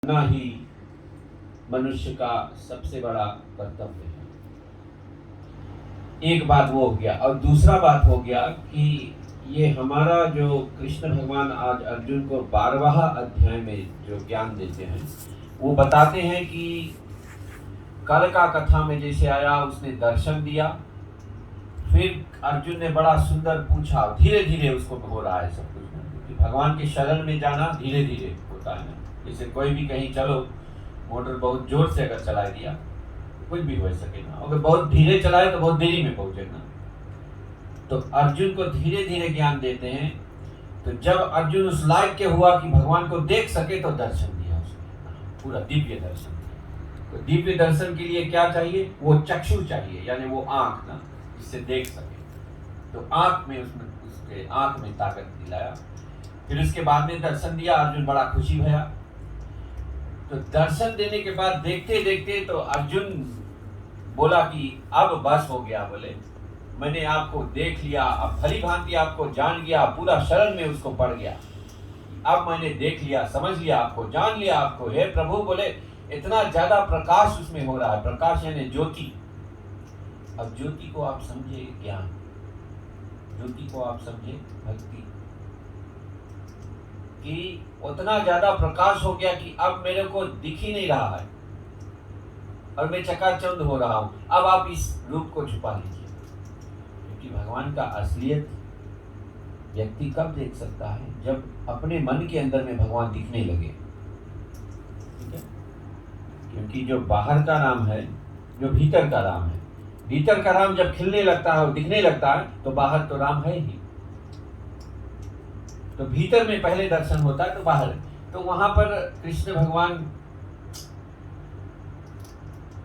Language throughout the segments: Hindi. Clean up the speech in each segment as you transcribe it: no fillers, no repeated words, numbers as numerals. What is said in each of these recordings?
करना ही मनुष्य का सबसे बड़ा कर्तव्य है। एक बात वो हो गया, और दूसरा बात हो गया कि ये हमारा जो कृष्ण भगवान आज अर्जुन को 12वां अध्याय में जो ज्ञान देते हैं, वो बताते हैं कि कल का कथा में जैसे आया, उसने दर्शन दिया, फिर अर्जुन ने बड़ा सुंदर पूछा, धीरे धीरे उसको हो रहा है सब कुछ, क्योंकि भगवान के शरण में जाना धीरे धीरे होता है ना। जैसे कोई भी कहीं चलो, मोटर बहुत जोर से अगर चला दिया कुछ भी हो सके ना, अगर बहुत धीरे चलाए तो बहुत देरी में पहुंचेगा। तो अर्जुन को धीरे धीरे ज्ञान देते हैं। तो जब अर्जुन उस लायक के हुआ कि भगवान को देख सके तो दर्शन दिया उसने, पूरा दिव्य दर्शन दिया। तो दिव्य दर्शन के लिए क्या चाहिए? वो चक्षु चाहिए, यानी वो आंख ना, जिससे देख सके। तो आंख में उसके आंख में ताकत दिलाया। फिर उसके बाद में दर्शन दिया, अर्जुन बड़ा खुशी भया। तो दर्शन देने के बाद देखते देखते तो अर्जुन बोला कि अब बस हो गया, बोले मैंने आपको देख लिया, अब भली भांति आपको जान गया, पूरा शरण में उसको पड़ गया। अब मैंने देख लिया, समझ लिया आपको, जान लिया आपको। हे प्रभु, बोले इतना ज्यादा प्रकाश उसमें हो रहा है। प्रकाश यानी ज्योति। अब ज्योति को आप समझे ज्ञान, ज्योति को आप समझे भक्ति, कि उतना ज्यादा प्रकाश हो गया कि अब मेरे को दिख ही नहीं रहा है और मैं चकाचौंध हो रहा हूं। अब आप इस रूप को छुपा लीजिए, क्योंकि भगवान का असलियत व्यक्ति कब देख सकता है? जब अपने मन के अंदर में भगवान दिखने लगे। ठीक है? क्योंकि जो बाहर का राम है, जो भीतर का राम है, भीतर का राम जब खिलने लगता है और दिखने लगता है तो बाहर तो राम है ही। तो भीतर में पहले दर्शन होता है तो बाहर। तो वहां पर कृष्ण भगवान,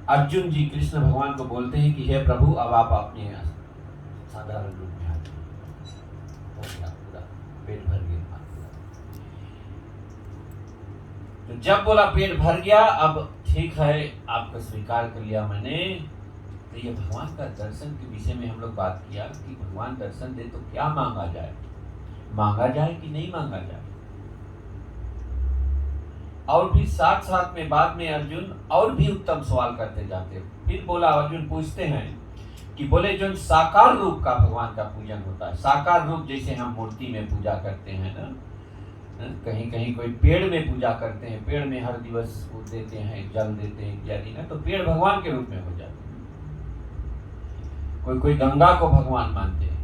अर्जुन जी कृष्ण भगवान को बोलते हैं कि हे प्रभु, अब आप अपने साधारण रूप में आते हो गया, पूरा पेट भर गया। तो जब बोला पेट भर गया, अब ठीक है, आपको स्वीकार कर लिया मैंने। तो ये भगवान का दर्शन के विषय में हम लोग बात किया कि भगवान दर्शन दे तो क्या मांगा जाए, मांगा जाए कि नहीं मांगा जाए। और फिर साथ साथ में बाद में अर्जुन और भी उत्तम सवाल करते जाते। फिर बोला, अर्जुन पूछते हैं कि बोले जो साकार रूप का भगवान का पूजन होता है, साकार रूप जैसे हम मूर्ति में पूजा करते हैं ना, कहीं कहीं कोई पेड़ में पूजा करते हैं, पेड़ में हर दिवस फूल देते हैं, जल देते हैं इत्यादि ना, तो पेड़ भगवान के रूप में हो जाते हैं। कोई कोई गंगा को भगवान मानते हैं,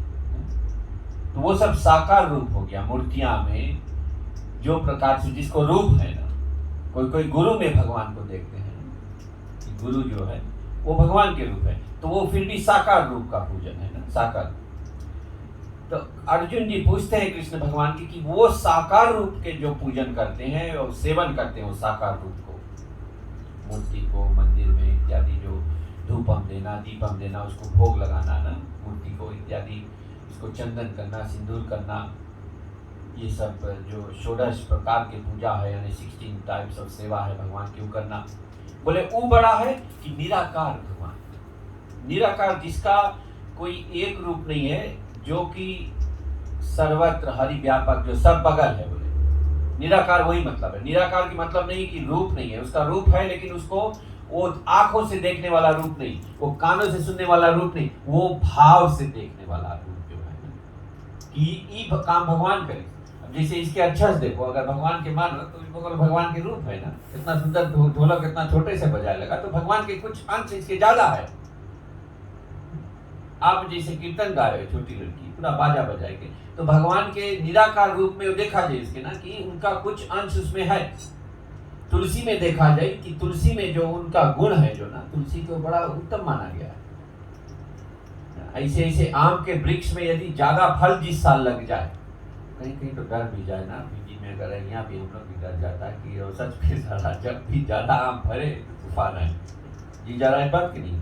तो वो सब साकार रूप हो गया। मूर्तियां में जो प्रकार से जिसको रूप है ना, कोई कोई गुरु में भगवान को देखते हैं कि गुरु जो है वो भगवान के रूप है, तो वो फिर भी साकार रूप का पूजन है ना, साकार। तो अर्जुन जी पूछते हैं कृष्ण भगवान की कि वो साकार रूप के जो पूजन करते हैं और सेवन करते हैं, वो साकार रूप को, मूर्ति को मंदिर में इत्यादि, जो धूपम देना, दीपम देना, उसको भोग लगाना ना मूर्ति को इत्यादि, उसको चंदन करना, सिंदूर करना, ये सब जो 16 प्रकार की पूजा है, यानी 16 टाइप्स ऑफ सेवा है भगवान की, वो करना। बोले वो बड़ा है कि निराकार भगवान, निराकार जिसका कोई एक रूप नहीं है, जो कि सर्वत्र हरि व्यापक, जो सब बगल है। बोले निराकार वही मतलब है। निराकार की मतलब नहीं कि रूप नहीं है, उसका रूप है, लेकिन उसको वो आंखों से देखने वाला रूप नहीं, वो कानों से सुनने वाला रूप नहीं, वो भाव से देखने वाला रूप जो है कि ये काम भगवान करे। जैसे इसके अक्षर देखो, अगर भगवान के मान तो भगवान के रूप है ना, इतना सुंदर ढोलक इतना छोटे से बजाए लगा, तो भगवान के कुछ अंश इसके ज्यादा है। आप जैसे कीर्तन गा रहे हो, छोटी लड़की पूरा बाजा बजाए के, तो भगवान के निराकार रूप में देखा जाए इसके ना कि उनका कुछ अंश उसमें है। तुलसी में देखा जाए कि तुलसी में जो उनका गुण है, जो ना तुलसी को बड़ा उत्तम माना गया है। ऐसे ऐसे आम के वृक्ष में यदि ज्यादा फल जिस साल लग जाए, कहीं कहीं तो डर भी जाए ना, पीजी में अगर यहाँ भी हम लोग भी डर जाता है कि सच में सारा जब भी ज्यादा आम फरे तो तूफान है। जी जा रहा है बात कि नहीं?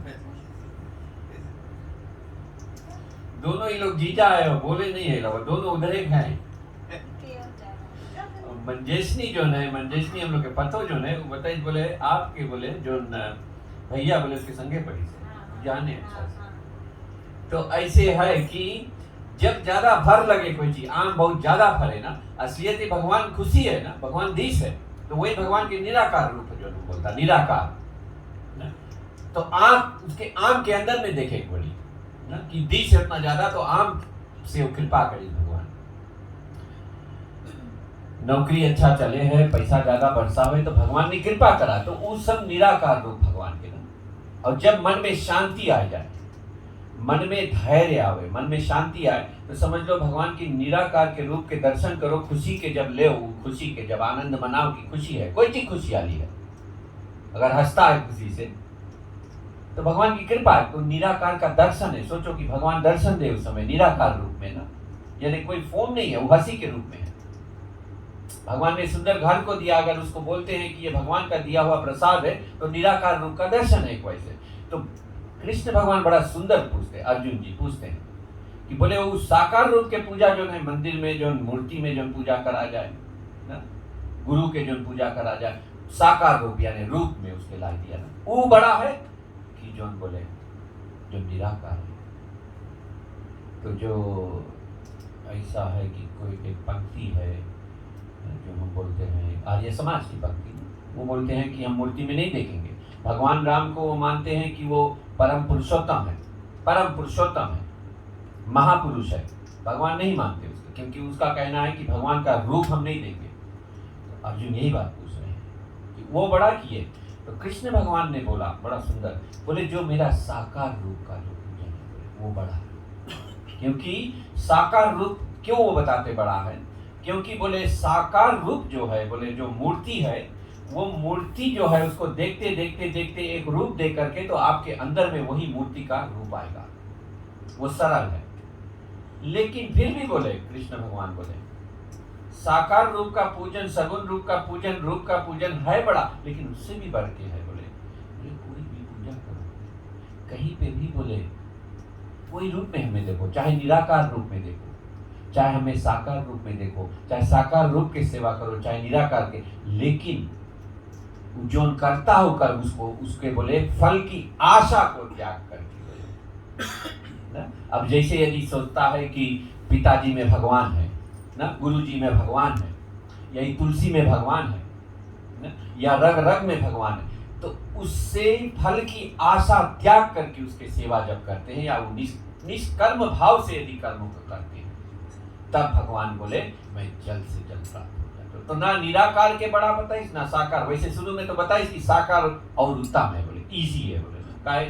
दोनों ही लोग जीजा है, बोले नहीं है लोग, दोनों उधर एक हैं। मंजेशनी जो है, मंजेशनी हम लोग के पतो जो है, वो बताइए, बोले आपके बोले जो भैया बोले उसके संगे पड़ी से जाने अच्छा से। तो ऐसे है कि जब ज्यादा फर लगे कोई चीज, आम बहुत ज्यादा फरे ना, असलियत भगवान खुशी है ना, भगवान दीश है। तो वही भगवान के निराकार रूप जो बोलता, निराकार ना? तो आंख उसके आम के अंदर में देखे बड़ी ना, कि दी से उतना ज्यादा तो आम से कृपा करी भगवान। नौकरी अच्छा चले है, पैसा ज्यादा बरसा हुए तो भगवान ने कृपा करा, तो वो सब निराकार रूप भगवान के ना। और जब मन में शांति आ जाए, मन में धैर्य आवे, मन में शांति आए, तो समझ लो भगवान की निराकार के रूप के दर्शन करो। खुशी के जब ले, खुशी के जब आनंद मनाओ की खुशी है, कोई चीज खुशहाली है, अगर हंसता है खुशी से तो भगवान की कृपा है, तो निराकार का दर्शन है। सोचो कि भगवान दर्शन दे उस समय निराकार रूप में ना, यानी कोई फॉर्म नहीं है, वो हंसी के रूप में है। भगवान ने सुंदर घर को दिया, अगर उसको बोलते हैं कि ये भगवान का दिया हुआ प्रसाद है, तो निराकार रूप का दर्शन है एक वैसे। तो कृष्ण भगवान बड़ा सुंदर पूछते, अर्जुन जी पूछते हैं कि बोले वो साकार रूप के पूजा जो है, मंदिर में जो मूर्ति में जो पूजा करा जाए ना, गुरु के जो पूजा करा जाए, साकार रूप यानी रूप में उसके ला दिया ना, वो बड़ा है कि जो बोले जो निराकार है। तो जो ऐसा है कि कोई एक पंक्ति है जो हम बोलते हैं आर्य समाज की पंक्ति, वो बोलते हैं कि हम मूर्ति में नहीं देखेंगे भगवान राम को। वो मानते हैं कि वो परम पुरुषोत्तम है, परम पुरुषोत्तम है, महापुरुष है। भगवान नहीं मानते उसको, क्योंकि उसका कहना है कि भगवान का रूप हम नहीं देंगे। तो अर्जुन यही बात पूछ रहे हैं कि वो बड़ा किए। तो कृष्ण भगवान ने बोला बड़ा सुंदर, बोले जो मेरा साकार रूप का जो पूजन है वो बड़ा है। क्योंकि साकार रूप क्यों वो बताते बड़ा है, क्योंकि बोले साकार रूप जो है, बोले जो मूर्ति है, वो मूर्ति जो है उसको देखते देखते देखते एक रूप दे करके तो आपके अंदर में वही मूर्ति का रूप आएगा, वो सरल है। लेकिन फिर भी बोले कृष्ण भगवान बोले साकार रूप का पूजन, सगुण रूप का पूजन, रूप का पूजन है बड़ा, लेकिन उससे भी बढ़ के है। बोले कोई भी पूजा करो, कहीं पे भी बोले कोई रूप में हमें देखो, चाहे निराकार रूप में देखो, चाहे हमें साकार रूप में देखो, चाहे साकार रूप की सेवा करो, चाहे निराकार के, लेकिन जो करता हो कर उसको उसके बोले फल की आशा को त्याग करके ना। अब जैसे यदि सोचता है कि पिताजी में भगवान है ना, गुरुजी में भगवान है, या तुलसी में भगवान है ना, या रग रग में भगवान है, तो उससे फल की आशा त्याग करके उसके सेवा जब करते हैं, या वो निष्कर्म भाव से यदि कर्मों को करते हैं, तब भगवान बोले मैं जल्द से जल्द प्राप्त हो जाता हूं। तो ना निराकार के बड़ा बताइस ना साकार। वैसे शुरू में तो बताइस कि साकार और उत्तम है, बोले इजी है, बोले का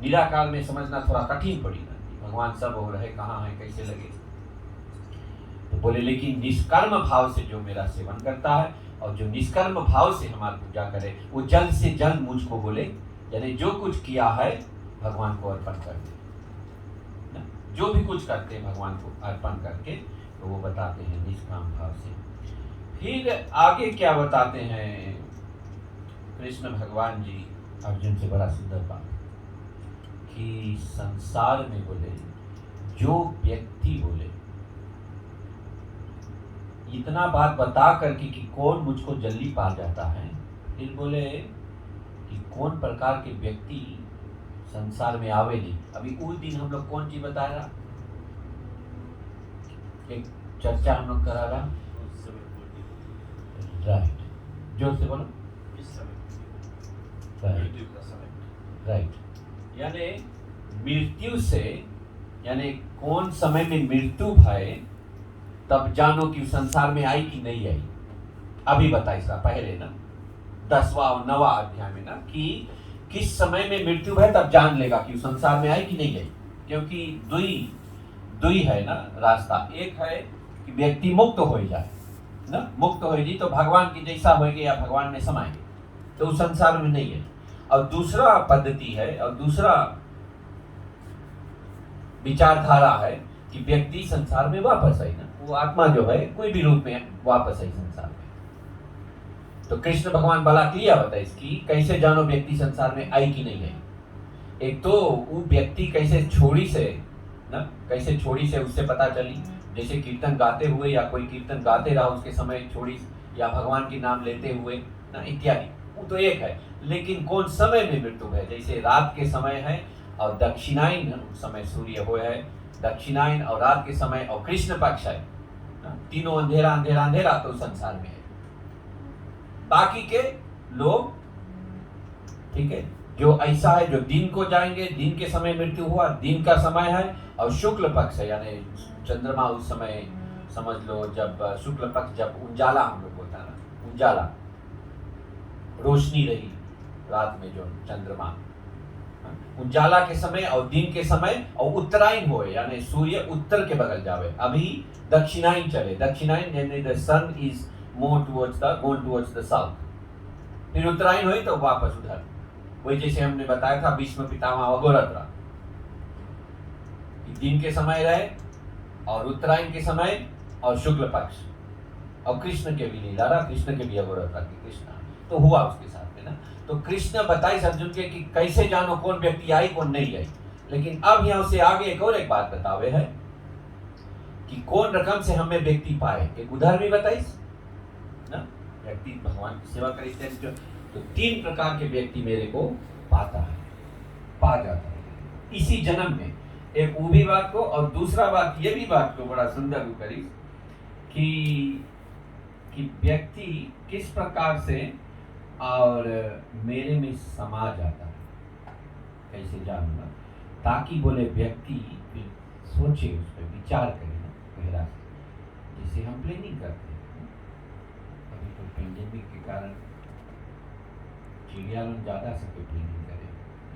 निराकार में समझना थोड़ा कठिन पड़ी ना, भगवान सब हो रहे, कहाँ है, कैसे लगे। तो बोले लेकिन निष्कर्म भाव से जो मेरा सेवन करता है और जो निष्कर्म भाव से हमारी पूजा करे, वो जल्द से जल्द मुझको बोले यानी जो कुछ किया है भगवान को अर्पण कर दे ना, जो भी कुछ करते हैं भगवान को अर्पण करके, तो वो बताते हैं निष्काम भाव से। फिर आगे क्या बताते हैं कृष्ण भगवान जी अर्जुन से, बड़ा सुंदर बात कि संसार में बोले जो व्यक्ति बोले इतना बात बता करके कि कौन मुझको जल्दी पा जाता है, फिर बोले कि कौन प्रकार के व्यक्ति संसार में आवे नहीं। अभी उस दिन हम लोग कौन चीज बता रहा, एक चर्चा हम लोग करा रहा, राइट, जोर से बोलो, राइट, यानी मृत्यु से, यानी कौन समय में मृत्यु भय तब जानो कि संसार में आई कि नहीं आई। अभी बताइए पहले ना 10वां और 9वां अध्याय में ना कि किस समय में मृत्यु है तब जान लेगा कि संसार में आई कि नहीं आई। क्योंकि दुई है ना रास्ता, एक है कि व्यक्ति मुक्त हो जाए ना, मुक्त हो जी तो भगवान की जैसा होएगे या भगवान में समाएंगे, तो उस संसार में नहीं है। और दूसरा पद्धति है और दूसरा विचारधारा है कि व्यक्ति संसार में वापस आई ना, वो आत्मा जो है कोई भी रूप में वापस आई संसार में। तो कृष्ण भगवान बला क्लियर बताए इसकी कैसे जानो व्यक्ति संसार में आई कि नहीं आई। एक तो वो व्यक्ति कैसे छोड़ी से ना, कैसे छोड़ी से उससे पता चली, जैसे कीर्तन गाते हुए या कोई कीर्तन गाते रहा उसके समय छोड़ी, या भगवान के नाम लेते हुए ना इत्यादि, वो तो एक है। लेकिन कौन समय में मृत्यु है, जैसे रात के समय है और दक्षिणायन समय सूर्य हो है, दक्षिणायन और रात के समय और कृष्ण पक्ष है, तीनों अंधेरा अंधेरा अंधेरा, तो संसार में है। बाकी के लोग, ठीक है, जो ऐसा है जो दिन को जाएंगे, दिन के समय मृत्यु हुआ, दिन का समय है, और शुक्ल पक्ष है, यानी चंद्रमा उस समय समझ लो जब शुक्ल पक्ष, जब उजाला हम लोग बोलते हैं ना, उजाला रोशनी रही रात में, जो चंद्रमा उजाला के समय और दिन के समय, और उत्तरायण होए यानी सूर्य उत्तर के बगल जावे, अभी दक्षिणायन चले, दक्षिणायन यानी the sun is more towards the going towards the south, फिर उत्तरायण हुई तो वापस उधर, वही जैसे हमने बताया था भीष्म पितामह अघोरत्र, दिन के समय रहे और उत्तरायण के समय और शुक्ल पक्ष, और कृष्ण के भी लीला रहा, कृष्ण के भी अघोरत्र की कृष्ण तो हुआ उसके साथ में ना। तो कृष्ण बताई अर्जुन के कि कैसे जानो कौन व्यक्ति आई कौन नहीं आई। लेकिन अब यहाँ से आगे एक बात बतावे है कि कौन रकम से हमें व्यक्ति पाए, एक उधर भी बताइस ना, व्यक्ति भगवान की सेवा करे तो 3 प्रकार के व्यक्ति मेरे को पाता है, पा जाता है इसी जन्म में। एक वो भी बात को, और दूसरा बात ये भी बात को बड़ा सुंदर करी कि व्यक्ति किस प्रकार से और मेरे में समा जाता है, कैसे जानूंगा, ताकि बोले व्यक्ति सोचे, उस पर विचार करे ना गहरा से, जैसे हम प्लानिंग करते हैं। अभी तो पेंडेमिक के कारण चिड़िया लोग ज़्यादा सके प्लानिंग करे,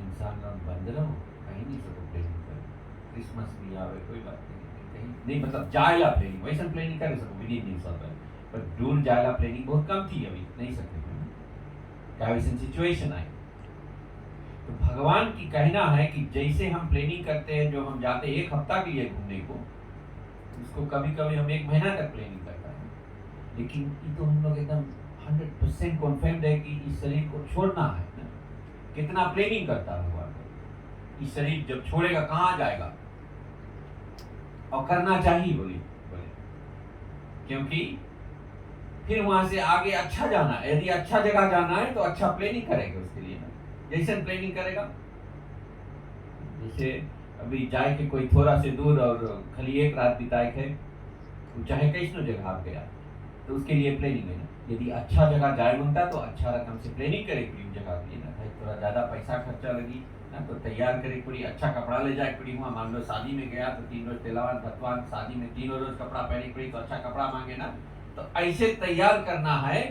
इंसान लोग बंद रहो, कहीं नहीं सको प्लानिंग करे, क्रिसमस भी आवे कोई बात नहीं, कहीं नहीं, मतलब जायला प्लानिंग वैसा प्लानिंग करे सको विदिन नहीं सब, पर दूर जायला प्लानिंग बहुत कम थी, अभी नहीं सकते वैसे सिचुएशन आई। तो भगवान की कहना है कि जैसे हम प्लानिंग करते हैं, जो हम जाते हैं 1 हफ्ता के लिए घूमने को, उसको कभी कभी हम 1 महीना तक प्लानिंग करते हैं, लेकिन ये तो हम लोग एकदम 100% कॉन्फर्म्ड है कि इस शरीर को छोड़ना है ना। कितना प्लानिंग करता है भगवान, इस शरीर जब छोड़ेगा कहाँ जाएगा, और करना चाहिए बोले, क्योंकि फिर वहां से आगे अच्छा जाना है, यदि अच्छा जगह जाना है तो अच्छा प्लानिंग करेगा उसके लिए ना, जैसे प्लानिंग करेगा, जैसे अभी जाए के कोई थोड़ा से दूर और खाली 1 रात बिताए थे, चाहे कैसनो जगह आप गया तो उसके लिए प्लानिंग है ना। यदि अच्छा जगह जाए बनता तो अच्छा रकम से प्लानिंग करे पूरी जगह के लिए ना, थोड़ा ज़्यादा पैसा खर्चा लगी ना, तो तैयार करे पूरी, अच्छा कपड़ा ले जाए पूरी, वहाँ मान लो शादी में गया तो 3 रोज तेलावान भतवान, शादी में 3 रोज कपड़ा पहने पड़ी तो अच्छा कपड़ा मांगे ना। तो ऐसे तैयार करना है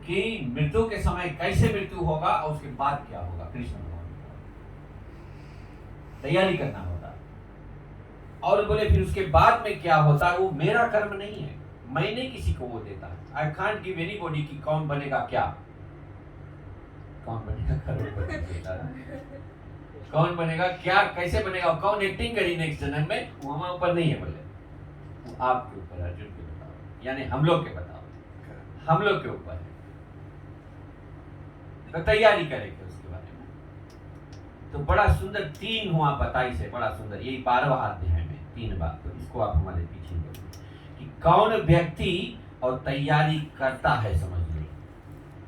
कि मृत्यु के समय कैसे मृत्यु होगा और उसके बाद क्या होगा, कृष्ण भगवान तैयारी करना होता। और बोले फिर उसके बाद में क्या होता है, वो मेरा कर्म नहीं है, मैंने किसी को वो देता है। आई कांट गिव एनीबॉडी कि कौन बनेगा क्या, कौन बनेगा करोड़पति, कौन बनेगा क्या, कैसे बनेगा, कौन एक्टिंग करी नेक्स्ट जन्म में, वो हमारे ऊपर नहीं है, बोले वो आपके ऊपर है, अर्जुन के बताओ, यानी हम लोग के बताओ, हम लोग के ऊपर है, तो तैयारी करेंगे उसके बारे में। तो बड़ा सुंदर 3 हुआ बताई से, बड़ा सुंदर, यही 12वां अध्याय में 3 बात, तो इसको आप हमारे पीछे कि कौन व्यक्ति और तैयारी करता है, समझ लो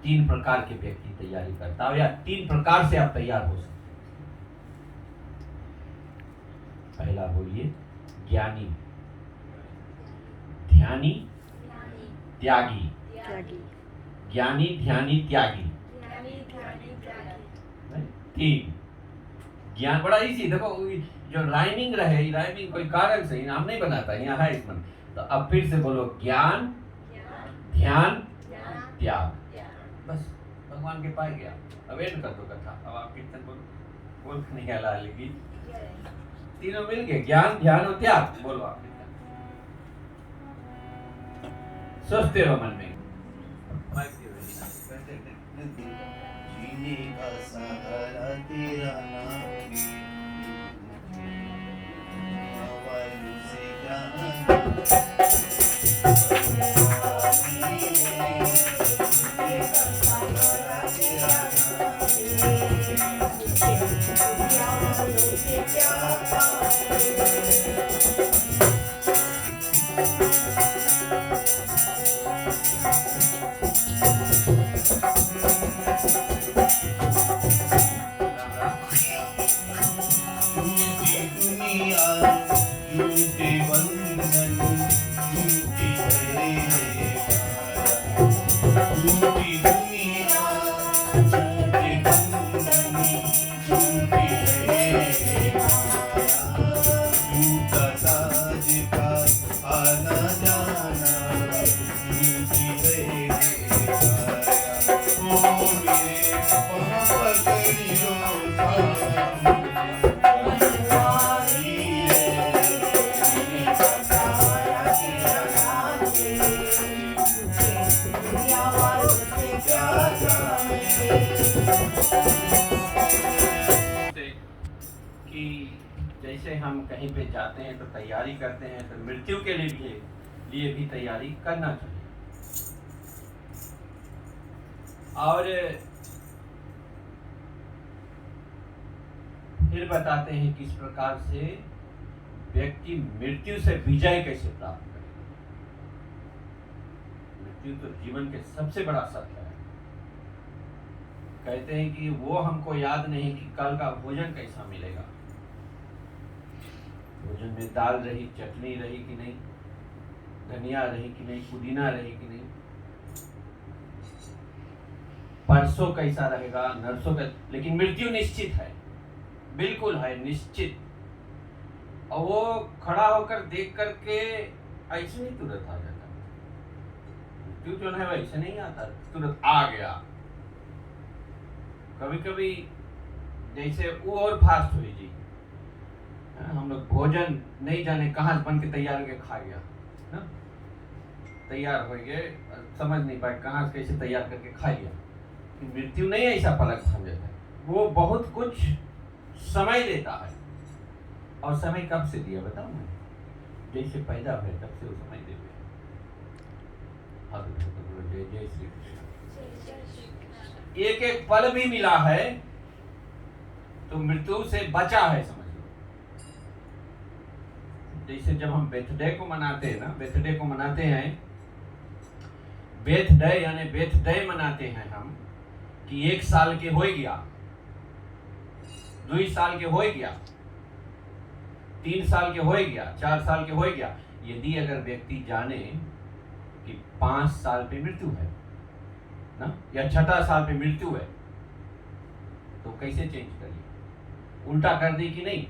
3 प्रकार के व्यक्ति तैयारी करता है, या 3 प्रकार से आप तैयार हो सकते। पहला बोलिए ज्ञानी, ध्यानी, त्यागी, ज्ञानी ध्यानी त्यागी, 3 ज्ञान बड़ा इजी, देखो जो राइमिंग रहे, राइमिंग कोई कारण से नाम नहीं बनाता, यहाँ है इसमें। तो अब फिर से बोलो ज्ञान, ध्यान, त्याग, बस भगवान के पास गया। अब एंड कर दो कथा, अब आप कीर्तन बोल नहीं आला, लेकिन तीनों मिल गए, ज्ञान ध्यान और त्याग, बोलो आप सोचते रहो मन में। जीने का सहारा तेरा नाम, वायु से कि जैसे हम कहीं पे जाते हैं तो तैयारी करते हैं, तो मृत्यु के लिए भी तैयारी करना चाहिए। और फिर बताते हैं किस प्रकार से व्यक्ति मृत्यु से विजय कैसे प्राप्त करे। मृत्यु तो जीवन के सबसे बड़ा सत्य है। कहते हैं कि वो हमको याद नहीं कि कल का भोजन कैसा मिलेगा। भोजन में दाल रही, चटनी रही कि नहीं, धनिया रही कि नहीं, पुदीना रही कि नहीं, परसों कैसा रहेगा, नरसों का, लेकिन मृत्यु निश्चित है, बिल्कुल है, निश्चित। और वो खड़ा होकर देख करके ऐसे नहीं तुरंत आ जाता। मृत्यु जो है वैसे नहीं आता, तुरंत आ गया। कभी कभी जैसे वो और फास्ट हुई जी, हम लोग भोजन नहीं जाने कहाँ बन के तैयार होके खा गया ना, तैयार हो गए, समझ नहीं पाए कहाँ कैसे तैयार करके खा गया। मृत्यु नहीं ऐसा पलक भाग जाता है, वो बहुत कुछ समय लेता है। और समय कब से दिया बताओ मैं, जैसे पैदा हुए तब से वो समय दे दिया। जय जय श्री कृष्ण। एक एक पल भी मिला है तो मृत्यु से बचा है, समझ लो। जैसे जब हम बर्थडे को मनाते हैं ना, बर्थडे को मनाते हैं, बर्थडे यानी बर्थडे मनाते हैं हम कि 1 साल के हो गया, 2 साल के हो गया, 3 साल के हो गया, 4 साल के हो गया। यदि अगर व्यक्ति जाने कि 5 साल पे मृत्यु है ना, या 6 साल पे मृत्यु है, तो कैसे चेंज करिए? उल्टा कर दी कि नहीं,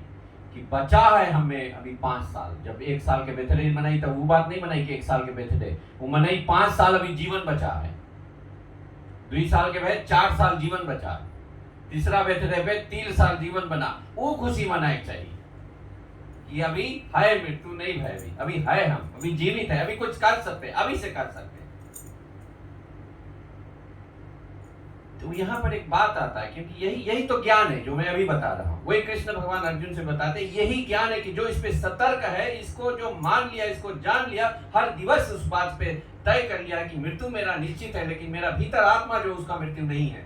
कि बचा है हमें अभी 5 साल। जब 1 साल के बर्थडे मनाई तब वो बात नहीं मनाई कि 1 साल के बर्थडे, वो मनाई 5 साल अभी जीवन बचा है। 2 साल के बाद 4 साल जीवन बचा है, तीसरा बर्थडे पे 3 साल जीवन बना, वो खुशी मनानी चाहिए कि अभी है, मृत्यु नहीं है, अभी है, हम अभी जीवित है, अभी कुछ कर सकते हैं, अभी से कर सकते हैं। तो यहाँ पर एक बात आता है, क्योंकि यही तो ज्ञान है जो मैं अभी बता रहा हूँ। वही कृष्ण भगवान अर्जुन से बताते हैं, यही ज्ञान है कि जो इस पे सतर्क है, इसको जो मान लिया, इसको जान लिया, हर दिवस उस बात पे तय कर लिया कि मृत्यु मेरा निश्चित है, लेकिन मेरा भीतर आत्मा जो उसका मृत्यु नहीं है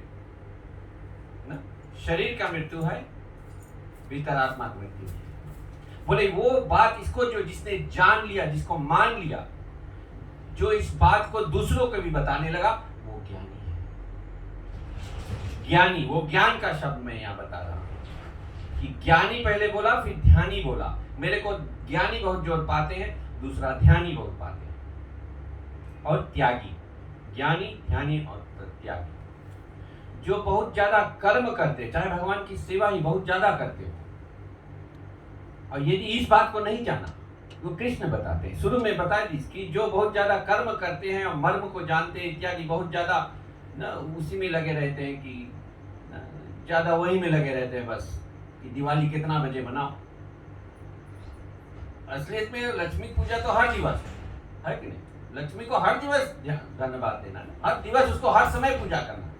ना, शरीर का मृत्यु है, भीतर आत्मा का मृत्यु है। बोले वो बात, इसको जो जिसने जान लिया, जिसको मान लिया, जो इस बात को दूसरों को भी बताने लगा, वो ज्ञानी है। ज्ञानी, वो ज्ञान का शब्द मैं यहाँ बता रहा हूं कि ज्ञानी पहले बोला, फिर ध्यानी बोला। मेरे को ज्ञानी बहुत जोर पाते हैं, दूसरा ध्यानी बहुत पाते हैं, और त्यागी। ज्ञानी, ध्यानी और त्यागी, जो बहुत ज्यादा कर्म करते, चाहे भगवान की सेवा ही बहुत ज्यादा करते हो, और यदि इस बात को नहीं जाना, वो कृष्ण बताते हैं, शुरू में बताया कि जो बहुत ज्यादा कर्म करते हैं और मर्म को जानते हैं इत्यादि, बहुत ज्यादा ना उसी में लगे रहते हैं, कि ज्यादा वही में लगे रहते हैं, बस कि दिवाली कितना बजे मनाओ। असलियत में लक्ष्मी पूजा तो हर दिवस है कि नहीं? लक्ष्मी को हर दिवस धन्यवाद देना, हर दिवस उसको हर समय पूजा करना।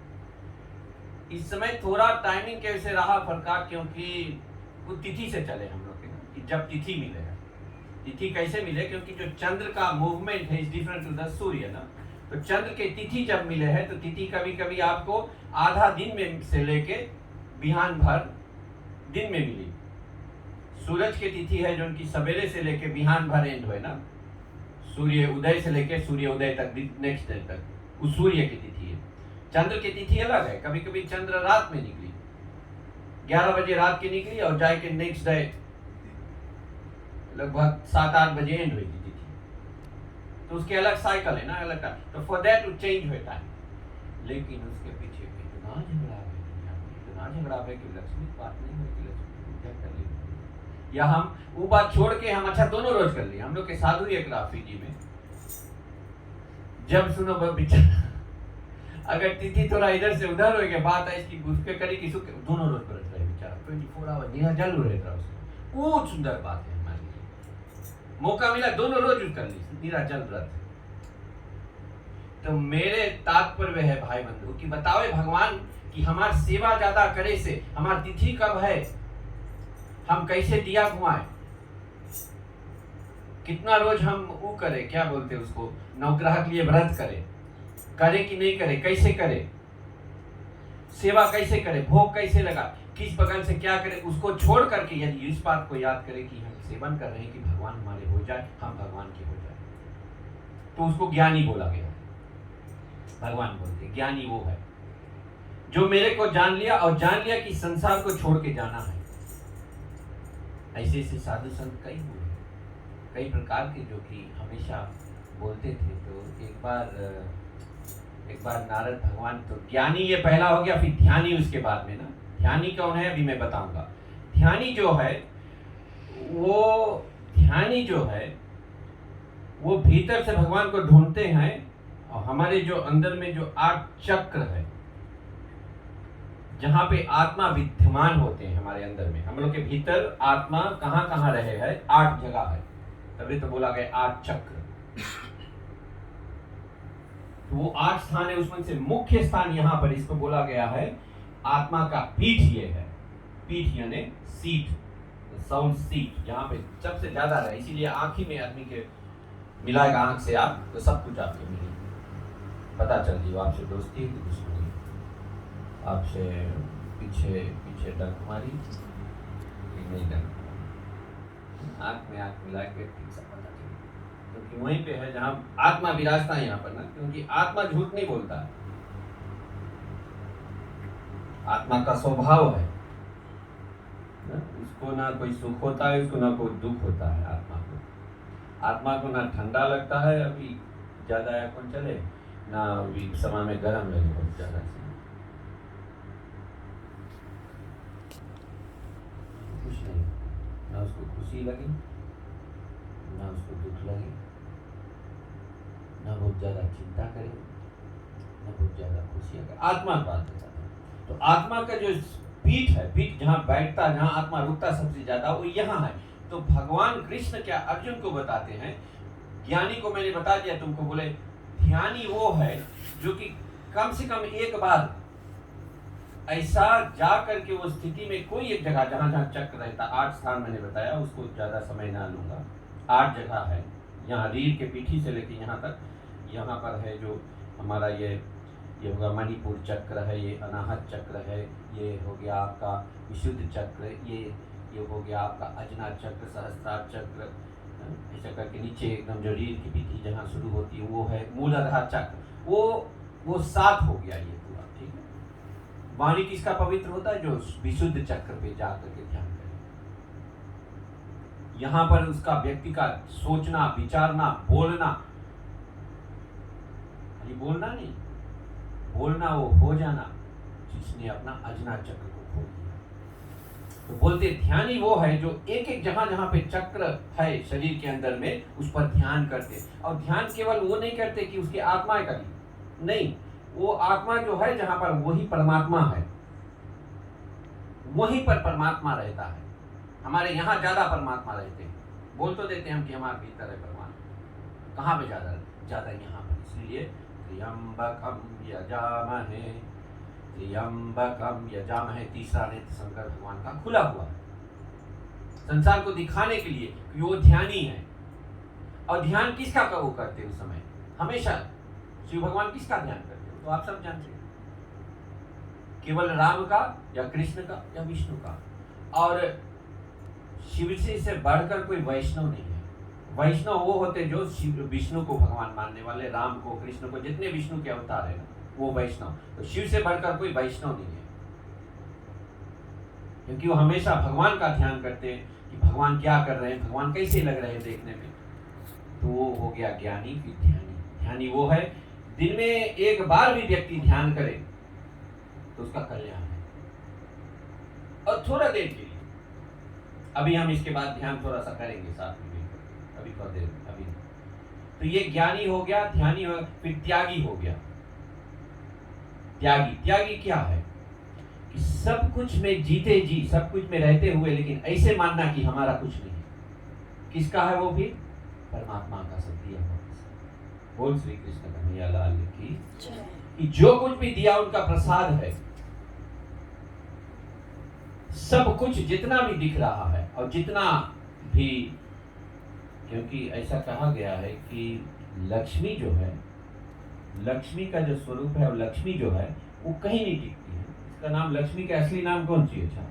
इस समय थोड़ा टाइमिंग कैसे रहा फरका, क्योंकि वो तिथि से चले हम लोग के, जब तिथि मिले। तिथि कैसे मिले? क्योंकि जो चंद्र का मूवमेंट है इज डिफरेंट टू द सूर्य ना, तो चंद्र के तिथि जब मिले हैं, तो तिथि कभी कभी आपको आधा दिन में से लेके बिहान भर दिन में मिली। सूरज की तिथि है जो उनकी सवेरे से लेके बिहान भर एंड हुए ना, सूर्य उदय से लेके सूर्य उदय तक, नेक्स्ट डे तक, वो सूर्य की तिथि है। चंद्र की तिथि अलग है, कभी कभी चंद्र रात में निकली, 11 बजे रात की निकली और जाके नेक्स्ट डे लगभग 7-8 बजे एंड हुई थी तिथि, तो उसके अलग साइकिल है ना, अलग का, तो फॉर दैट टू चेंज हुए टाइम। लेकिन उसके पीछे इतना झगड़ा है कि लक्ष्मी बात नहीं हुई कि लक्ष्मी पूजा कर ली, या हम वो बात छोड़ के हम अच्छा दोनों रोज कर लिए। हम लोग के साधु एक राफी जी में जब सुनो अगर तिथि थोड़ा इधर से उधर हो गया, बात है इसकी उसके करी किसी दोनों रोज व्रत रहे बेचारा, 24 आवर नीरा चालू रहता है उसको। वो सुंदर बात है हमारे लिए, मौका मिला दोनों रोज कर ली नीरा जल व्रत। तो मेरे तात्पर्य है भाई बंधु कि बताओ भगवान कि हमारी सेवा ज्यादा करे से हमारी तिथि कब है, हम कैसे दिया घुमाए, कितना रोज हम वो करें, क्या बोलते उसको, नवग्रह के लिए व्रत करे कि नहीं करे, कैसे करे, सेवा कैसे करे, भोग कैसे लगा, किस बगल से क्या करे, उसको छोड़ करके यदि इस बात को याद करें कि हम सेवन कर रहे हैं कि भगवान हमारे हो जाए, हम भगवान के हो जाए, तो उसको ज्ञानी बोला गया। भगवान बोलते ज्ञानी वो है जो मेरे को जान लिया और जान लिया कि संसार को छोड़ के जाना है। ऐसे ऐसे साधु संत कई हुए, कई प्रकार के, जो कि हमेशा बोलते थे। तो एक बार नारद भगवान, तो ज्ञानी ये पहला हो गया, फिर ध्यानी उसके बाद में ना। ध्यानी कौन है अभी मैं बताऊंगा। ध्यानी जो है वो भीतर से भगवान को ढूंढते हैं, और हमारे जो अंदर में जो 8 चक्र है, जहां पे आत्मा विद्यमान होते हैं हमारे अंदर में, हम लोग के भीतर आत्मा कहां कहां रहे है, 8 जगह है, तभी तो बोला गया 8 चक्र। तो वो 8 स्थान है, उसमें से मुख्य स्थान यहां पर इसको बोला गया है आत्मा का पीठ। ये है पीठ यानी सीट, साउंड सीट, जहां पे सबसे ज्यादा रहे। इसीलिए आंख ही में आदमी के मिलाएगा, आंख से आप तो सब कुछ आपके मिलेगा, पता चल जाए आपसे दोस्ती है कि दुश्मनी, आपसे पीछे डंक मारी नहीं डंक, आंख में आंख मिला के ठीक सा पता चले, क्योंकि वहीं पे है जहां आत्मा विराजता है यहाँ पर ना, क्योंकि आत्मा झूठ नहीं बोलता है, आत्मा का स्वभाव है ना, उसको ना कोई सुख होता है, उसको ना कोई दुख होता है। आत्मा को ना ठंडा लगता है अभी ज्यादा कौन चले, ना अभी समय में गर्म लगे बहुत ज्यादा, कुछ नहीं, ना उसको खुशी लगे ना उसको दुख लगे, ना बहुत ज्यादा चिंता करे ना बहुत ज्यादा खुशी करे। आत्मा की बात बताता है। तो आत्मा का जो पीठ है, पीठ जहाँ बैठता, जहाँ आत्मा रुकता सबसे ज्यादा, वो यहाँ है। तो भगवान कृष्ण क्या अर्जुन को बताते हैं, ज्ञानी को मैंने बता दिया तुमको, बोले ध्यानी वो है जो कि कम से कम एक बार ऐसा जा करके वो स्थिति में, कोई एक जगह जहां जहां चक्र रहता, 8 स्थान मैंने बताया, उसको ज्यादा समय ना लूंगा, 8 जगह है, यहाँ रीढ़ के पीठी से लेके यहाँ तक, यहाँ पर है जो हमारा ये होगा मणिपुर चक्र है, ये अनाहत चक्र है, ये हो गया आपका विशुद्ध चक्र, ये हो गया आपका अजना चक्र, सहस्त्रार चक्र, ऐसा करके नीचे एकदम जो रीढ़ की पीठी जहाँ शुरू होती है वो है मूलाधार चक्र, वो 7 हो गया ये पूरा, ठीक है। वाणी किसका पवित्र होता है, जो विशुद्ध चक्र पे जाकर के ध्यान करे, यहाँ पर उसका व्यक्ति का सोचना, विचारना, बोलना, ये बोलना नहीं, बोलना वो हो जाना जिसने अपना अजना चक्र को खो दिया। तो बोलते ध्यानी वो है जो एक एक जहां जहां पे चक्र है शरीर के अंदर में, उस पर ध्यान करते। और ध्यान केवल वो नहीं करते कि उसकी आत्मा करी, नहीं, वो आत्मा जो है जहां पर वही परमात्मा है, वहीं पर परमात्मा रहता है। हमारे यहाँ ज्यादा परमात्मा रहते हैं, बोल तो देते हैं हम कि हमारे भीतर है परमात्मा, कहाँ पे ज्यादा यहाँ पर। इसलिए त्र्यंबकम यजामहे, त्र्यंबकम यजामहे, तीसरा नेत्र शंकर भगवान का खुला हुआ है संसार को दिखाने के लिए कि वो ध्यानी है। और ध्यान किसका वो करते उस समय, हमेशा शिव भगवान किसका ध्यान करते हो, तो आप सब जानते हैं, केवल राम का या कृष्ण का या विष्णु का। और शिव से बढ़कर कोई वैष्णव नहीं है। वैष्णव वो होते जो शिव विष्णु को भगवान मानने वाले, राम को, कृष्ण को, जितने विष्णु के अवतार है ना, वो वैष्णव। तो शिव से बढ़कर कोई वैष्णव नहीं है, क्योंकि वो हमेशा भगवान का ध्यान करते हैं कि भगवान क्या कर रहे हैं, भगवान कैसे लग रहे हैं देखने में। तो वो हो गया ज्ञानी फिर ध्यानी। ध्यानी वो है दिन में एक बार भी व्यक्ति ध्यान करे तो उसका कल्याण है, और थोड़ा देर के लिए। अभी हम इसके बाद ध्यान थोड़ा सा करेंगे साथ में, अभी थोड़ा देर अभी। तो ये ज्ञानी हो गया, ध्यानी हो गया, फिर त्यागी हो गया। त्यागी। त्यागी क्या है कि सब कुछ में जीते जी, सब कुछ में रहते हुए, लेकिन ऐसे मानना कि हमारा कुछ नहीं है। किसका है वो भी? परमात्मा का सब दिया हुआ। बोल श्री कृष्ण कन्हैया लाल की कि जो कुछ भी दिया उनका प्रसाद है। सब कुछ जितना भी दिख रहा है और जितना भी, क्योंकि ऐसा कहा गया है कि लक्ष्मी जो है, लक्ष्मी का जो स्वरूप है और लक्ष्मी जो है वो कहीं नहीं टिकती है। इसका नाम, लक्ष्मी का असली नाम कौन सी है? अच्छा,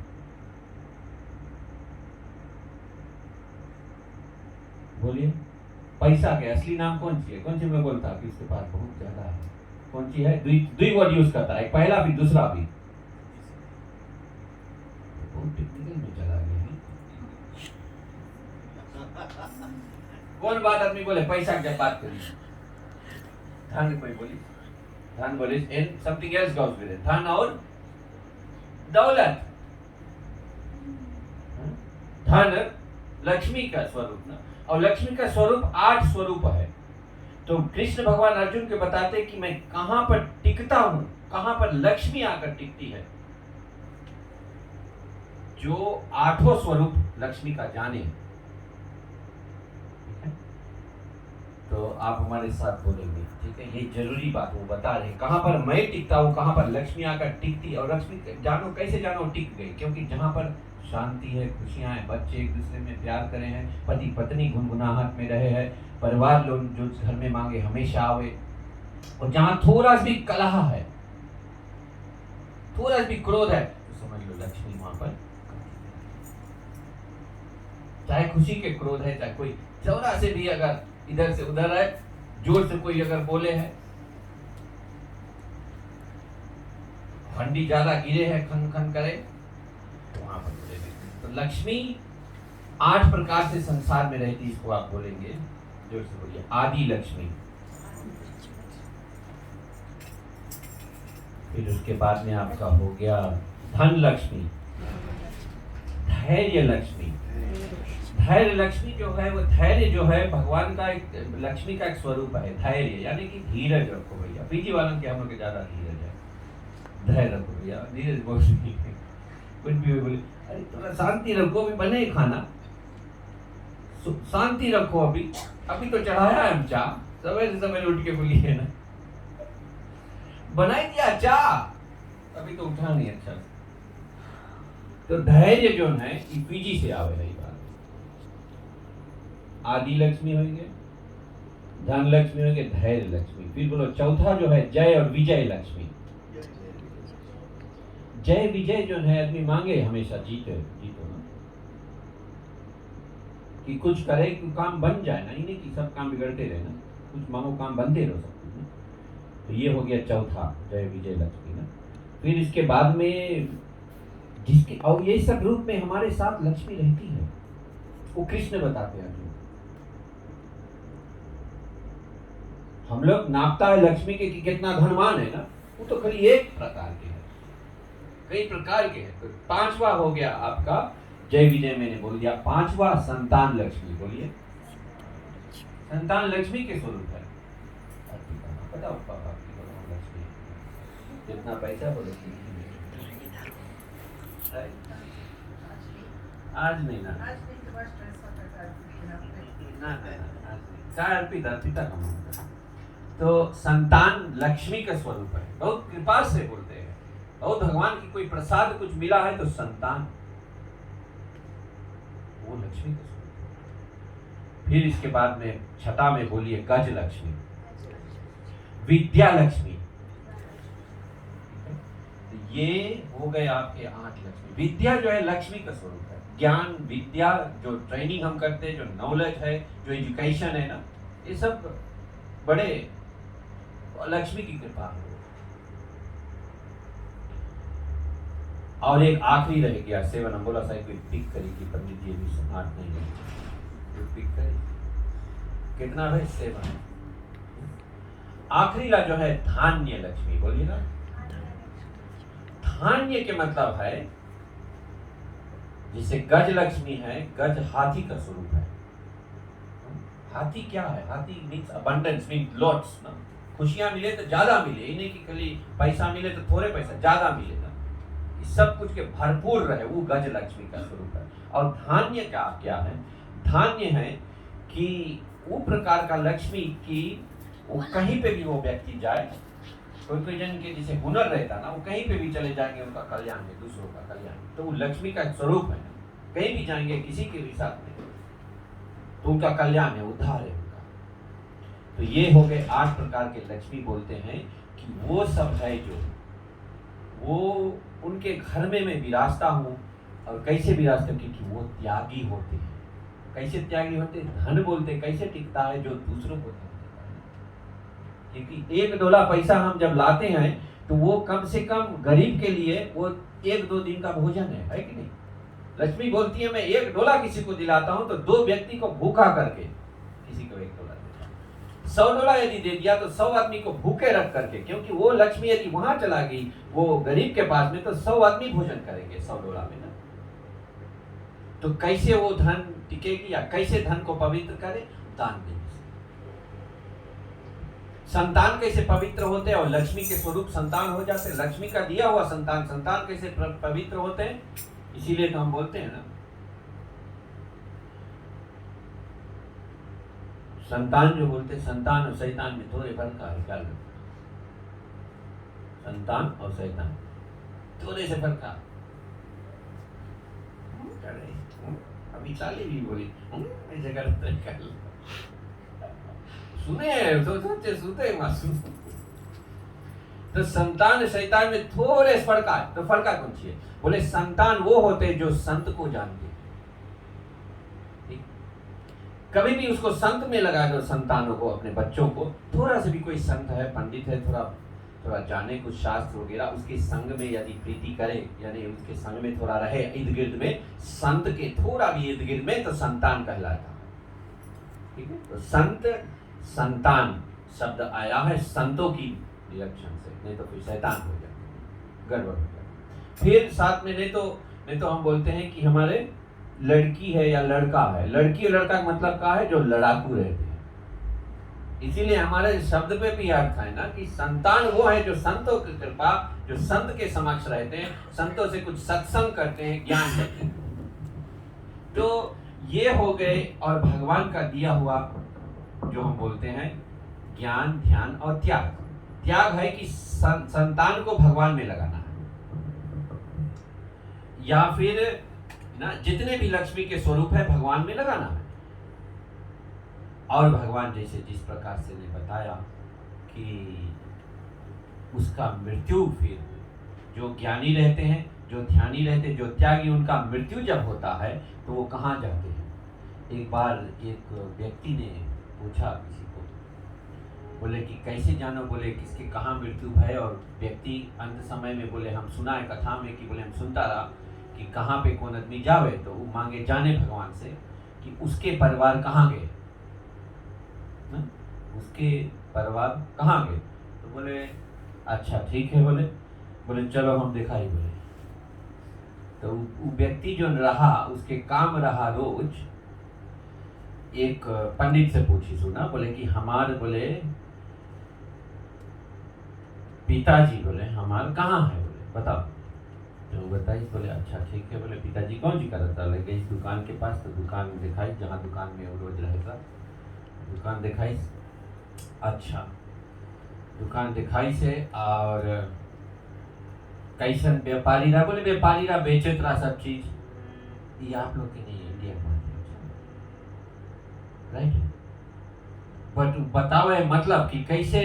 बोलिए। पैसा के असली नाम कौन सी है? कौन सी? मैं बोलता कि इसके पास बहुत ज्यादा है। कौन सी है? दुई वर्ड यूज करता है, एक पहला भी दूसरा भी। बहुत टेक्निकल में चला गया है। कौन बात आदमी बोले पैसा की बात करी? धन कोई बोली, धन बोले and something else goes with it. धन और दौलत। धन लक्ष्मी का स्वरूप ना, और लक्ष्मी का स्वरूप 8 स्वरूप है। तो कृष्ण भगवान अर्जुन के बताते कि मैं कहां पर टिकता हूं, कहां पर लक्ष्मी आकर टिकती है। जो 8 स्वरूप लक्ष्मी का जाने, तो आप हमारे साथ बोलेंगे, ठीक है? ये जरूरी बात वो बता रहे हैं, कहां पर मैं टिकता हूं, कहां पर लक्ष्मी आकर टिकती है। और लक्ष्मी जानो, कैसे जानो टिक गई? क्योंकि जहां पर शांति है, खुशियां हैं, बच्चे एक दूसरे में प्यार करे हैं, पति पत्नी गुनगुनाहट में रहे हैं, परिवार लोग जो घर में मांगे हमेशा आवे, और जहां थोड़ा भी कलह है, थोड़ा भी क्रोध है, तो समझ लो लक्ष्मी वहां पर। चाहे खुशी के क्रोध है, चाहे कोई जरा से भी अगर इधर से उधर है, जोर से कोई अगर बोले है, हंडी ज्यादा गिरे है, खन खन करे, तो वहां पर बोलेंगे। तो लक्ष्मी 8 प्रकार से संसार में रहती, इसको आप बोलेंगे, जोर से बोलिए, आदि लक्ष्मी। फिर उसके बाद में आपका हो गया धन लक्ष्मी, धैर्य लक्ष्मी। धैर्य लक्ष्मी जो है, वो धैर्य जो है भगवान का एक, लक्ष्मी का एक स्वरूप है। धैर्य यानी कि धीरज रखो भैया। पीजी वालों के हम लोग के ज्यादा धीरज है, धैर्य रखो भैया, धीरज बहुत नहीं है। कुछ भी बोले, अरे थोड़ा शांति रखो, अभी बने खाना, शांति रखो, अभी तो चढ़ाया है हम चाह, सवेरे सवेरे उठ के बोली है ना, बनाई दिया चाह, अभी तो उठा नहीं अच्छा। तो धैर्य जो है पीजी से आवे रही बात। आदि लक्ष्मी होंगे, धन लक्ष्मी होंगे, धैर्य लक्ष्मी। फिर बोलो चौथा जो है जय और विजय लक्ष्मी। जय विजय जो है आदमी मांगे हमेशा, जीतो ना, कि कुछ करे, कि काम बन जाए ना, नहीं कि सब काम बिगड़ते रहे ना, कुछ मांगो काम बनते रहो सब कुछ ना। तो ये हो गया चौथा जय विजय लक्ष्मी ना। फिर इसके बाद में जिसके, और ये सब रूप में हमारे साथ लक्ष्मी रहती है, वो कृष्ण बताते हैं। हम लोग नापता है लक्ष्मी के कि कितना धनवान है ना, वो तो खाली एक प्रकार के है, कई प्रकार के हैं। तो 5वां हो गया आपका जय विजय, मैंने बोल दिया। 5वां संतान लक्ष्मी। बोलिए, संतान लक्ष्मी के स्वरूप है। पता लक्ष्मी जितना पैसा बोले आज नहीं ना, अर्पिता कमाऊंगा। तो संतान लक्ष्मी का स्वरूप है, बहुत कृपा से बोलते हैं, बहुत भगवान की कोई प्रसाद कुछ मिला है तो संतान, वो लक्ष्मी का स्वरूप है। फिर इसके बाद में छठा में बोलिए गज लक्ष्मी, विद्या लक्ष्मी। ये हो गए आपके 8 लक्ष्मी। विद्या जो है लक्ष्मी का स्वरूप है। ज्ञान, विद्या, जो ट्रेनिंग हम करते हैं, जो नॉलेज है, जो एजुकेशन है ना, ये सब बड़े लक्ष्मी की कृपा है। और एक आखिरी रह गया 7 नंबर बोला साहब कोई पिक करेगी पंडित जी, भी 8 नहीं है, पिक करेगी कितना है 7। आखिरी ला जो है धान्य लक्ष्मी। बोलिएगा, धान्य के मतलब है, जिसे गज लक्ष्मी है, गज हाथी का स्वरूप है। हाथी क्या है? हाथी मीन्स अबंडेंस, मीन्स लॉट्स ना, खुशियां मिले तो ज्यादा मिले, ये नहीं कि खाली पैसा मिले तो थोड़े पैसा, ज्यादा मिलेगा, सब कुछ के भरपूर रहे, वो गज लक्ष्मी का स्वरूप है। और धान्य का क्या है? धान्य है कि वो प्रकार का लक्ष्मी की वो कहीं पे भी वो व्यक्ति जाए, कोई जन के जैसे हुनर रहता ना, वो कहीं पे भी चले जाएंगे, उनका कल्याण है, दूसरों का कल्याण, तो वो लक्ष्मी का स्वरूप है। कहीं भी जाएंगे किसी के भी साथ में तो उनका कल्याण है, उद्धार है उनका। तो ये हो गए 8 प्रकार के लक्ष्मी। बोलते हैं कि वो सब है जो वो उनके घर में मैं विराजता हूँ। और कैसे विराजता हूँ? क्योंकि वो त्यागी होते हैं। कैसे त्यागी होते? धन बोलते कैसे टिकता है? जो दूसरों को धन देता है। क्योंकि 1 डोला पैसा हम जब लाते हैं तो वो कम से कम गरीब के लिए वो 1-2 दिन का भोजन है कि नहीं? लक्ष्मी बोलती है मैं 1 डोला किसी को दिलाता हूं तो 2 व्यक्ति को भूखा करके किसी को 1 डोला देता हूं। 100 डोला यदि दे दिया तो 100 आदमी को भूखे रख करके, क्योंकि वो लक्ष्मी यदि वहां चला गई वो गरीब के पास में तो 100 आदमी भोजन करेंगे 100 डोला में ना। तो कैसे वो धन टिकेगी या कैसे धन को पवित्र करे? दान देने से। संतान कैसे पवित्र होते हैं? और लक्ष्मी के स्वरूप संतान हो जाते हैं। लक्ष्मी का दिया हुआ संतान, संतान कैसे पवित्र होते हैं? इसीलिए तो हम बोलते हैं ना, संतान जो बोलते हैं, संतान और शैतान में थोड़े फर्क है। क्या लगता? संतान और शैतान थोड़े से फर्क है। अभी चाली भी बोली ऐसे करते सुने तो सुनते मासूम। तो संतान शैतान में थोड़े फर्क है। तो फर्क कौन सी है? बोले संतान वो होते हैं जो संत को जानते हैं। कभी भी उसको संत में लगा दो, संतानों को, अपने बच्चों को, थोड़ा सा भी कोई संत है, पंडित है, थोड़ा जाने कुछ शास्त्र वगैरह, उसके संग में यदि प्रीति करे, यानी उसके संग में थोड़ा रहे, इर्द गिर्द में, संत के थोड़ा भी इर्द गिर्द में, तो संतान कहलाता है। ठीक है? तो संत, संतान शब्द आया है संतों की विलक्षण से, नहीं तो फिर शैतान हो जाए, गड़बड़ हो जाए। फिर साथ में नहीं तो हम बोलते हैं कि हमारे लड़की है या लड़का है। लड़की और लड़का का मतलब क्या है? जो लड़ाकू रहते हैं। इसीलिए हमारे शब्द पे भी अर्थ है ना कि संतान वो है जो संतों की कृपा, जो संत के समक्ष रहते हैं, संतों से कुछ सत्संग करते हैं, ज्ञान करते हैं। तो ये हो गए। और भगवान का दिया हुआ जो हम बोलते हैं ज्ञान, ध्यान और त्याग। त्याग है कि संतान को भगवान में लगाना है, या फिर ना जितने भी लक्ष्मी के स्वरूप है भगवान में लगाना है। और भगवान जैसे जिस प्रकार से ने बताया कि उसका मृत्यु, फिर जो ज्ञानी रहते हैं, जो ध्यानी रहते हैं, जो त्यागी, उनका मृत्यु जब होता है तो वो कहाँ जाते हैं? एक बार एक व्यक्ति ने पूछा किसी को, बोले कि कैसे जानो? बोले किसके कहाँ मृत्यु है? और व्यक्ति अंत समय में बोले हम सुना है कथा में कि बोले हम सुनता रहा कि कहाँ पे कौन आदमी जावे तो वो मांगे जाने भगवान से कि उसके परिवार कहाँ गए, उसके परिवार कहाँ गए? तो बोले अच्छा ठीक है, बोले चलो हम दिखाई। बोले तो वो व्यक्ति जो रहा, उसके काम रहा रोज एक पंडित से पूछी सुना, बोले कि हमारे बोले पिताजी बोले हमारे कहाँ है? बोले बताओ। तो बताइए। बोले अच्छा ठीक है। बोले पिताजी कौन सी करता? लगे इस दुकान के पास। तो दुकान दिखाई, जहाँ दुकान में वो रोज रहेगा, दुकान दिखाई। अच्छा दुकान दिखाई से, और कैसन व्यापारी रहा? बोले व्यापारी रहा, बेचत रहा सब चीज। ये आप लोग के नहीं, इंडिया में राइट। बट बताओ मतलब कि कैसे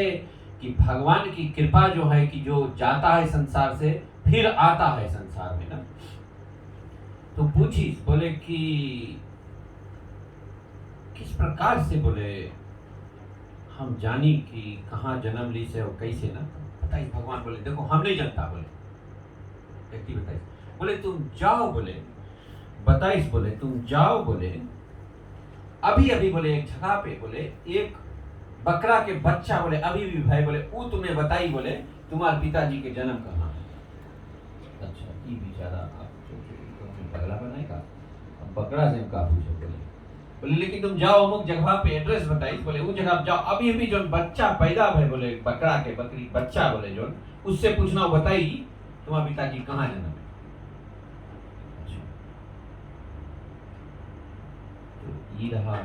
कि भगवान की कृपा जो है कि जो जाता है संसार से फिर आता है संसार में ना। तो पूछी, बोले कि किस प्रकार से? बोले हम जानी कि कहाँ जन्म ली से और कैसे ना बताइए भगवान। बोले देखो हम नहीं जानता। बोले व्यक्ति बताइए। बोले तुम जाओ, बोले बताइए। बोले तुम जाओ, बोले अभी अभी बोले एक जगह पे बोले एक बकरा के बच्चा बोले अभी भी भाई बोले वो तुम्हें बताई, बोले तुम्हारे पिताजी के जन्म कहाँ है। अच्छा ये बेचारा आप पगला बनाएगा, बकरा से का पूछो? बोले बोले लेकिन तुम जाओ अमुक जगह पे, एड्रेस बताई, बोले वो जगह जाओ, अभी अभी जो बच्चा पैदा है, बोले बकरा के बकरी बच्चा, बोले जो उससे पूछना, वो बताई तुम्हारे पिताजी कहाँ जन्म है। तो ये रहा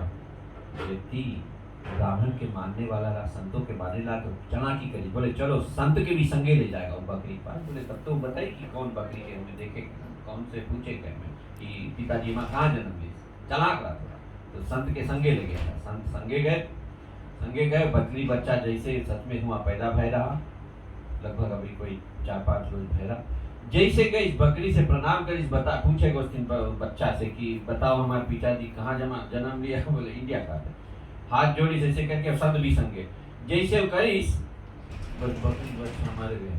व्यक्ति ब्राह्मण के मानने वाला रहा, संतों के मानने ला, तो चालाकी करी, बोले चलो संत के भी संगे ले जाएगा वो बकरी के पास। बोले तब तो बताइए कि कौन बकरी है, हमें देखे कौन से पूछे क्या में कि पिताजी माँ कहाँ जन्म ली, चलाक रहा थोड़ा, तो संत के संगे ले गया। संत संगे गए, बकरी बच्चा जैसे सच में हुआ पैदा भय रहा, लगभग अभी कोई 4-5 रोज भय रहा। जैसे गए इस बकरी से प्रणाम कर, इस बता पूछेगा उस दिन बच्चा से कि बताओ हमारे पिताजी कहाँ जन्म लिया, बोले इंडिया का है। हाथ जोड़ी जैसे करके संत भी संगे, जैसे वो करीस बस बकरी बच्चा मर गए।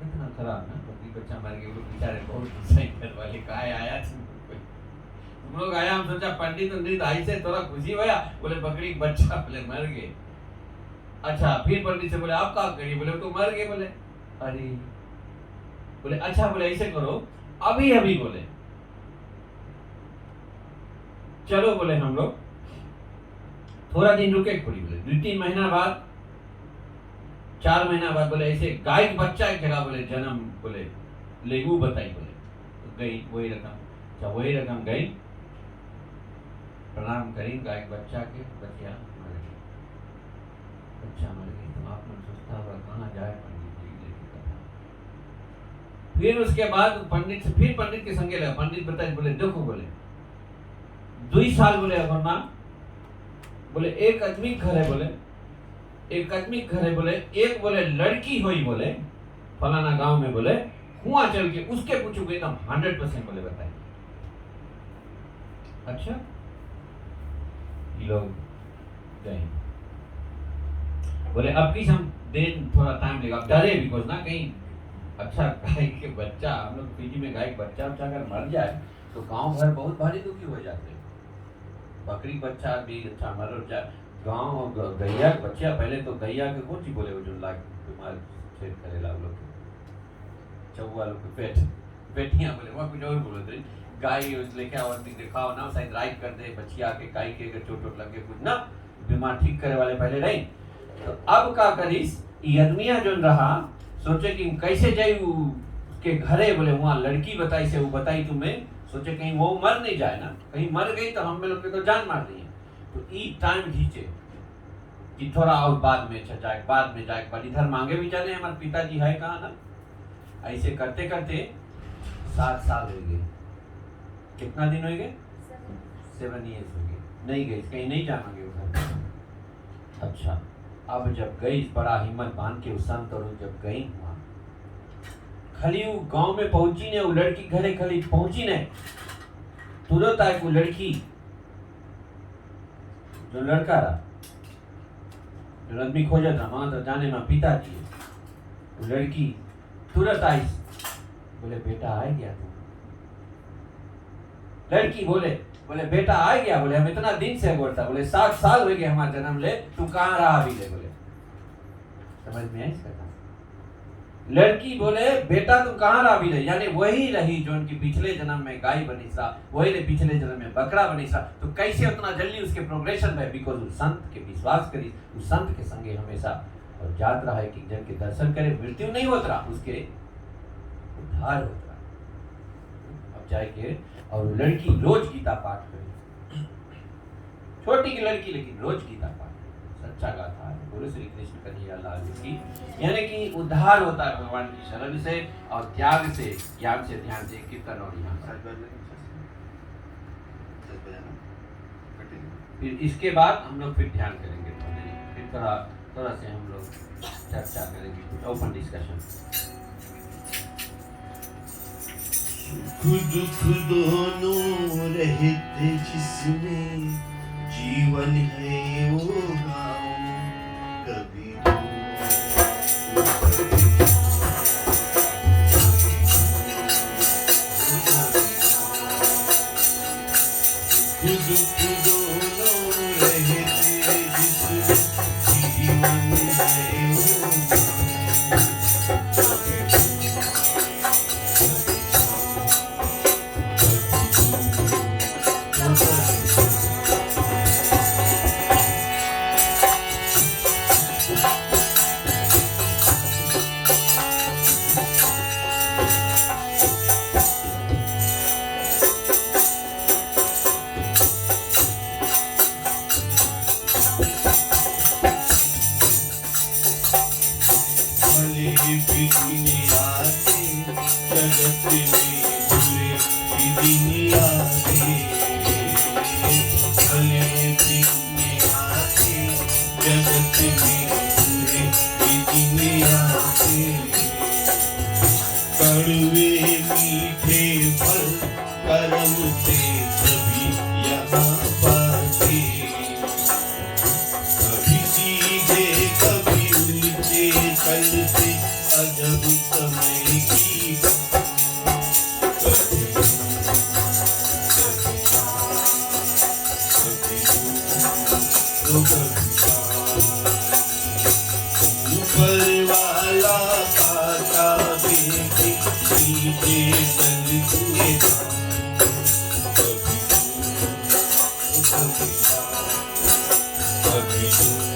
इतना खराब ना, बकरी बच्चा मर गए, वो बेचारे बहुत सही घर वाले कहा आया तुम लोग आया, हम सोचा पंडित पंडित आई से थोड़ा खुशी हुआ, बोले बकरी बच्चा, बोले मर गए। अच्छा, फिर पंडित से बोले आप क्या करिए, बोले तो मर गए। बोले अरे, बोले अच्छा, बोले ऐसे करो अभी अभी, बोले चलो, बोले हम लोग थोड़ा दिन रुके थोड़ी, बोले 2-3 महीना बाद, 4 महीना बाद, बोले ऐसे गाय का बच्चा एक जगह, बोले जन्म, बोले लेगू बताई, बोले तो गई वही रकम। अच्छा, वही रकम गई, प्रणाम करी, गाय के बच्चा के, बच्चा मर गई, बच्चा मर गई। तो आप लोग सोचता होगा कहाँ जाए पंडित जी लेके कथा। फिर उसके बाद पंडित से, फिर पंडित के संगे लगा, पंडित बताए, बोले देखो, बोले 2 साल, बोले वरना, बोले एक आदमी घर है, बोले एक आदमी घर है, बोले एक, बोले लड़की हुई, बोले फलाना गांव में, बोले कुआं चल के उसके पूछोगे एकदम 100%, बोले बताए। अच्छा, ये लोग गए, बोले अब की हम दिन थोड़ा टाइम लेगा, डरे बिकॉज ना कहीं, अच्छा गाय के बच्चा, हम लोग पीजी में गाय के बच्चा अगर मर जाए तो गांव भर बहुत भारी दुखी हो जाते हैं। बकरी बच्चा भी अच्छा मर जाए, गांव गैया के बच्चा, पहले तो गैया के कौन सी बोले वो जो लाग बीमार छेद करेला लोग, चौवा लोग के पेटियां, बोले वहाँ कुछ और बोले थे, गाय लेके आओ दिखाओ ना, शायद राइट कर दे बच्चिया के, गाय के अगर चोट लगे कुछ ना, बीमार ठीक करे वाले पहले रही। तो अब का करीस आदमिया जो रहा, सोचे कि कैसे जाई के घरे, बोले वहाँ लड़की बताई से, वो बताई तुम्हें, सोचे कहीं वो मर नहीं जाए ना, कहीं मर गई तो हम लोग के तो जान मार दी है। तो ई टाइम खींचे कि थोड़ा और बाद में जाए, बाद में जाए, पर इधर मांगे भी जाने हमारे पिताजी है कहाँ ना। ऐसे करते करते 7 साल हो गए। कितना दिन हो गए? 7 ईयर्स हो गए, नहीं गई, कहीं नहीं जाएंगे उधर। अच्छा, अब जब गई, बड़ा हिम्मत बांध के उस संत, और जब गई वहां खाली वो गांव में पहुंची ने, वो लड़की घरे खाली पहुंची ने, तुरंत आई वो लड़की, जो लड़का रहा, जो आदमी खोजा था वहां तो जाने में पिताजी है, वो लड़की तुरंत आई, बोले बेटा आ गया तुम। लड़की बोले बेटा आ गया, बोले हम इतना दिन से बोलता, बोले 7 साल हो गए हमारा जन्म ले, तू कहाँ रहा अभी ले, बोले समझ में आई इसका। लड़की बोले बेटा तुम कहाँ रहा अभी ले, यानी वही रही जो उनकी पिछले जन्म में गाय बनी सा, वही रही पिछले जन्म में बकरा बनी सा। तो कैसे उतना जल्दी उसके प्रोग्रेशन है, बिकॉज उस संत के विश्वास करी, उस संत के संगे हमेशा और जात रहा है कि जन के दर्शन करे, मृत्यु नहीं होता रहा, उसके उद्धार होता रहा। अब जाके और लड़की रोज गीता पाठ करे, छोटी की लड़की लेकिन रोज गीता पाठ, सच्चा गाथा है, गुरु श्री कृष्ण कन्हैया लाल की, यानी कि उद्धार होता है भगवान की शरण से और त्याग से, ज्ञान से, ध्यान से, कीर्तन और यहाँ। फिर इसके बाद हम लोग फिर ध्यान करेंगे, फिर थोड़ा से हम लोग चर्चा करेंगे, कुछ ओपन डिस्कशन। सुख दुख दोनों रहते जिसमें जीवन है वो गाँव, कभी दुख दोनों रहते जिसमें जीवन है वो गाँव, में बुरे भी दिन आते, भले दिन आते, जगत में बुरे भी दिन आते। कड़वे मीठे फल कर्म से सभी यहाँ पाते, कभी सीधे कभी उल्टे चलते, अजब समय की ऊपर वाला पाता देखे, नीचे चलते कभी